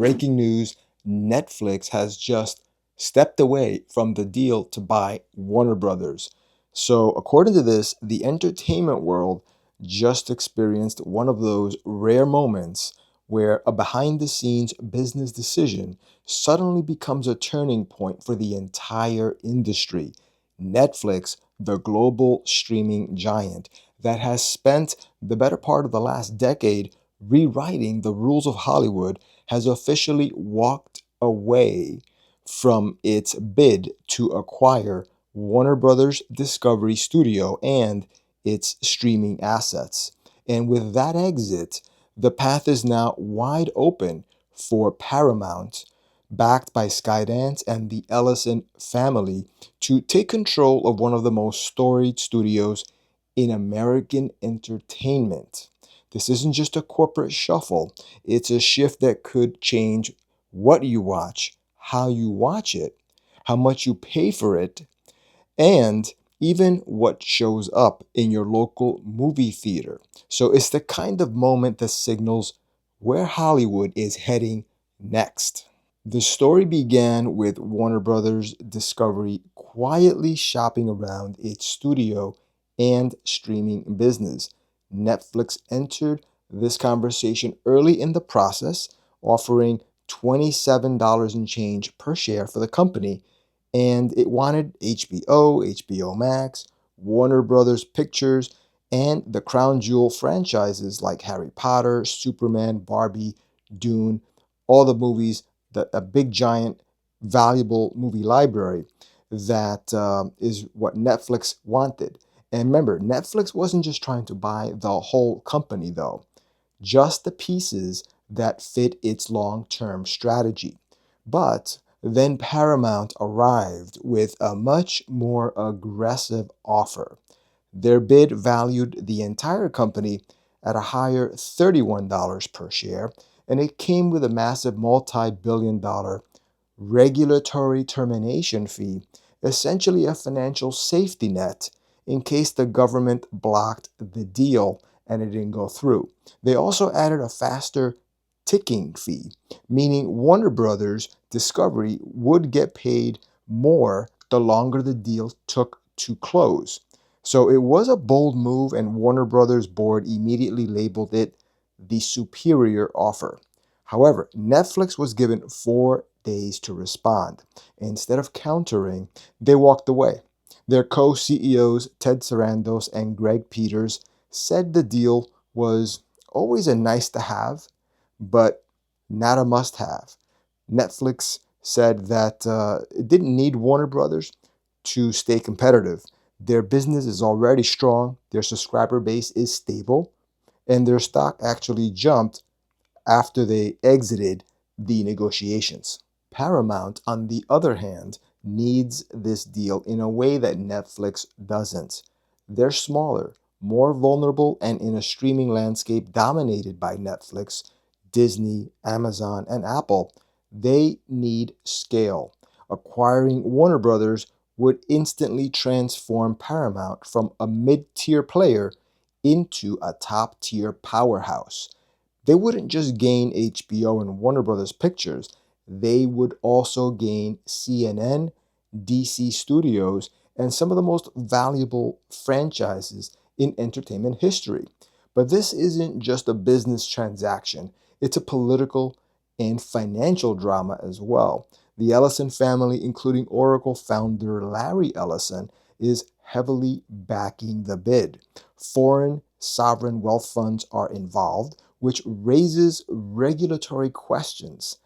Breaking news: Netflix has just stepped away from the deal to buy Warner Brothers. So, according to this, the entertainment world just experienced one of those rare moments where a behind the scenes business decision suddenly becomes a turning point for the entire industry. Netflix, the global streaming giant that has spent the better part of the last decade rewriting the rules of Hollywood, has officially walked away from its bid to acquire Warner Brothers Discovery Studio and its streaming assets. And with that exit, the path is now wide open for Paramount, backed by Skydance and the Ellison family, to take control of one of the most storied studios in American entertainment. This isn't just a corporate shuffle, it's a shift that could change what you watch, how you watch it, how much you pay for it, and even what shows up in your local movie theater. So it's the kind of moment that signals where Hollywood is heading next. The story began with Warner Brothers Discovery quietly shopping around its studio and streaming business. Netflix entered this conversation early in the process, offering $27 and change per share for the company, and it wanted HBO, HBO Max, Warner Brothers Pictures, and the crown jewel franchises like Harry Potter, Superman, Barbie, Dune, all the movies, a big giant valuable movie library that is what Netflix wanted. And remember, Netflix wasn't just trying to buy the whole company, though, just the pieces that fit its long term strategy. But then Paramount arrived with a much more aggressive offer. Their bid valued the entire company at a higher $31 per share, and it came with a massive multi-billion-dollar regulatory termination fee, essentially a financial safety net in case the government blocked the deal and it didn't go through. They also added a faster ticking fee, meaning Warner Brothers Discovery would get paid more the longer the deal took to close. So it was a bold move, and Warner Brothers board immediately labeled it the superior offer. However, Netflix was given 4 days to respond. Instead of countering, they walked away. Their co CEOs, Ted Sarandos and Greg Peters, said the deal was always a nice to have, but not a must have. Netflix said that it didn't need Warner Brothers to stay competitive. Their business is already strong, their subscriber base is stable, and their stock actually jumped after they exited the negotiations. Paramount, on the other hand, needs this deal in a way that Netflix doesn't. They're smaller, more vulnerable, and in a streaming landscape dominated by Netflix, Disney, Amazon, and Apple. They need scale. Acquiring Warner Brothers would instantly transform Paramount from a mid tier player into a top tier powerhouse. They wouldn't just gain HBO and Warner Brothers Pictures, they would also gain CNN, DC Studios, and some of the most valuable franchises in entertainment history. But this isn't just a business transaction, it's a political and financial drama as well. The Ellison family, including Oracle founder Larry Ellison, is heavily backing the bid. Foreign sovereign wealth funds are involved, which raises regulatory questions.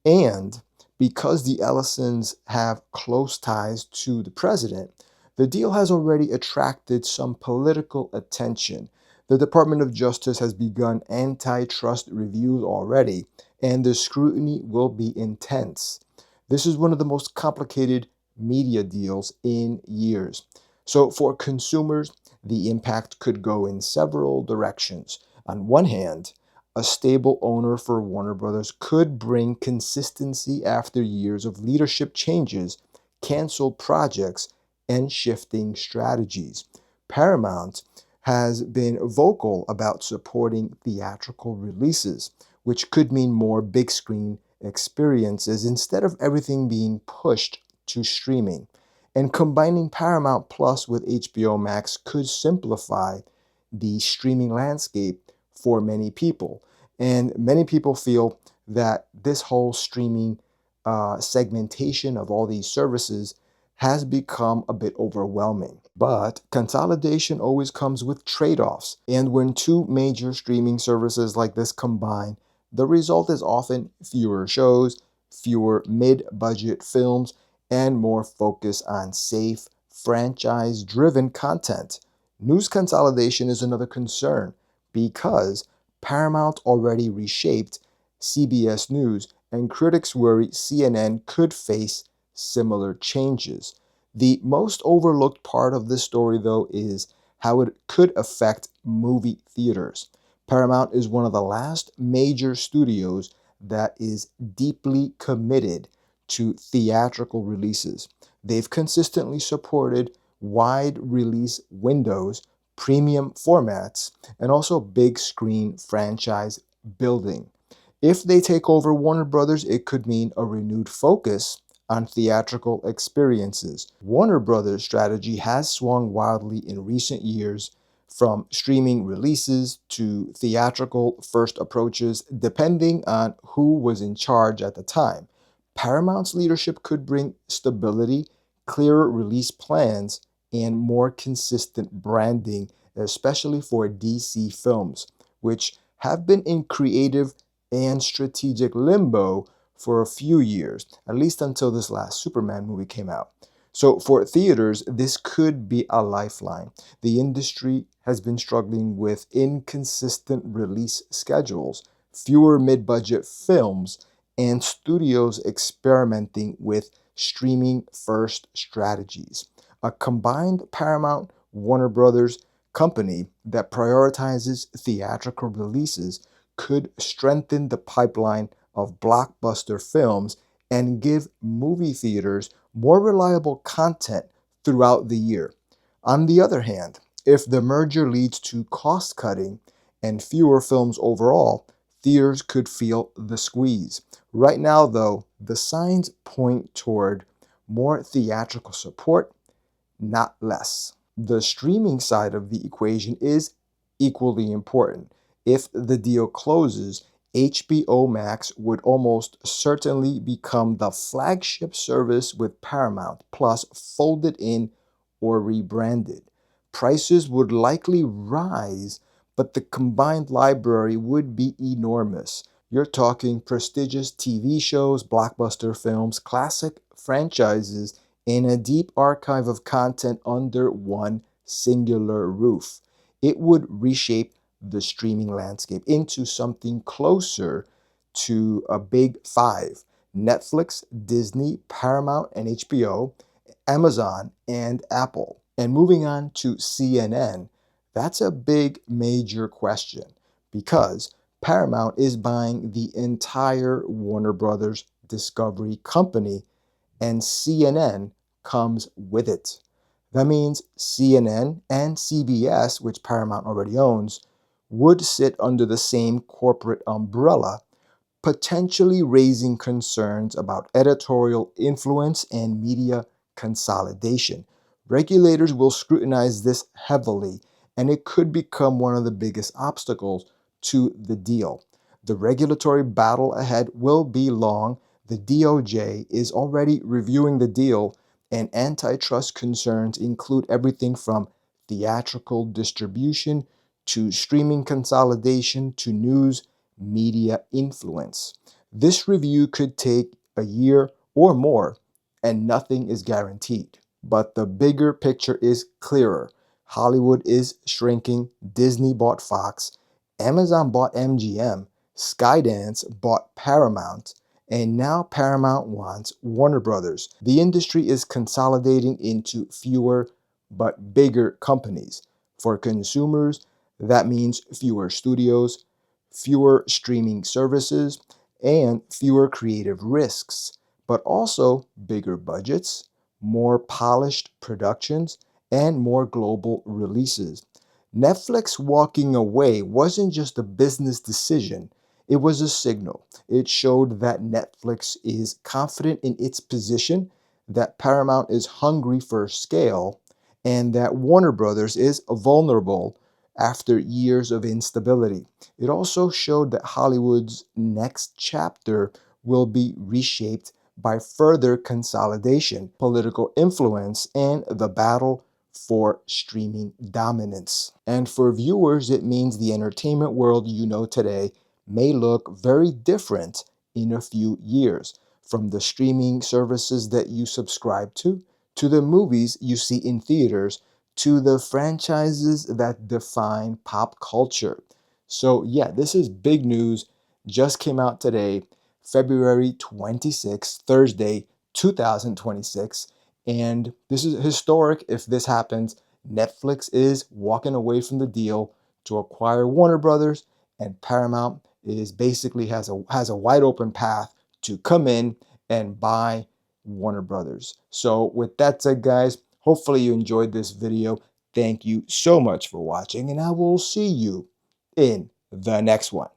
And because the Ellisons have close ties to the president, the deal has already attracted some political attention. The Department of Justice has begun antitrust reviews already, and the scrutiny will be intense. This is one of the most complicated media deals in years. So, for consumers, the impact could go in several directions. On one hand, a stable owner for Warner Brothers could bring consistency after years of leadership changes, canceled projects, and shifting strategies. Paramount has been vocal about supporting theatrical releases, which could mean more big screen experiences instead of everything being pushed to streaming. And combining Paramount Plus with HBO Max could simplify the streaming landscape for many people. And many people feel that this whole streaming segmentation of all these services has become a bit overwhelming. But consolidation always comes with trade offs. And when two major streaming services like this combine, the result is often fewer shows, fewer mid budget films, and more focus on safe, franchise driven content. News consolidation is another concern because Paramount already reshaped CBS News, and critics worry CNN could face similar changes. The most overlooked part of this story, though, is how it could affect movie theaters. Paramount is one of the last major studios that is deeply committed to theatrical releases. They've consistently supported wide release windows, premium formats, and also big screen franchise building. If they take over Warner Brothers, it could mean a renewed focus on theatrical experiences. Warner Brothers' strategy has swung wildly in recent years, from streaming releases to theatrical first approaches, depending on who was in charge at the time. Paramount's leadership could bring stability, clearer release plans, and more consistent branding, especially for DC films, which have been in creative and strategic limbo for a few years, at least until this last Superman movie came out. So, for theaters, this could be a lifeline. The industry has been struggling with inconsistent release schedules, fewer mid budget films, and studios experimenting with streaming first strategies. A combined Paramount Warner Brothers company that prioritizes theatrical releases could strengthen the pipeline of blockbuster films and give movie theaters more reliable content throughout the year. On the other hand, if the merger leads to cost cutting and fewer films overall, theaters could feel the squeeze. Right now, though, the signs point toward more theatrical support, not less. The streaming side of the equation is equally important. If the deal closes, HBO Max would almost certainly become the flagship service with Paramount Plus folded in or rebranded. Prices would likely rise, but the combined library would be enormous. You're talking prestigious TV shows, blockbuster films, classic franchises, and a deep archive of content under one singular roof. It would reshape the streaming landscape into something closer to a big five: Netflix, Disney, Paramount, and HBO, Amazon, and Apple. And moving on to CNN, that's a big major question because Paramount is buying the entire Warner Brothers Discovery company, and CNN comes with it. That means CNN and CBS, which Paramount already owns, would sit under the same corporate umbrella, potentially raising concerns about editorial influence and media consolidation. Regulators will scrutinize this heavily, and it could become one of the biggest obstacles to the deal. The regulatory battle ahead will be long. The DOJ is already reviewing the deal, and antitrust concerns include everything from theatrical distribution to streaming consolidation to news media influence. This review could take a year or more, and nothing is guaranteed. But the bigger picture is clearer. Hollywood is shrinking, Disney bought Fox, Amazon bought MGM, Skydance bought Paramount, and now Paramount wants Warner Brothers. The industry is consolidating into fewer but bigger companies. For consumers, that means fewer studios, fewer streaming services, and fewer creative risks, but also bigger budgets, more polished productions, and more global releases. Netflix walking away wasn't just a business decision, It was a signal. It showed that Netflix is confident in its position, that Paramount is hungry for scale, and that Warner Brothers is vulnerable after years of instability. It also showed that Hollywood's next chapter will be reshaped by further consolidation, political influence, and the battle for streaming dominance. And for viewers, it means the entertainment world you know today may look very different in a few years, from the streaming services that you subscribe to the movies you see in theaters, to the franchises that define pop culture. So, yeah, this is big news. Just came out today, February 26th, Thursday, 2026. And this is historic if this happens. Netflix is walking away from the deal to acquire Warner Brothers, and Paramount is basically has a wide open path to come in and buy Warner Brothers. So with that said, guys, hopefully you enjoyed this video. Thank you so much for watching, and I will see you in the next one.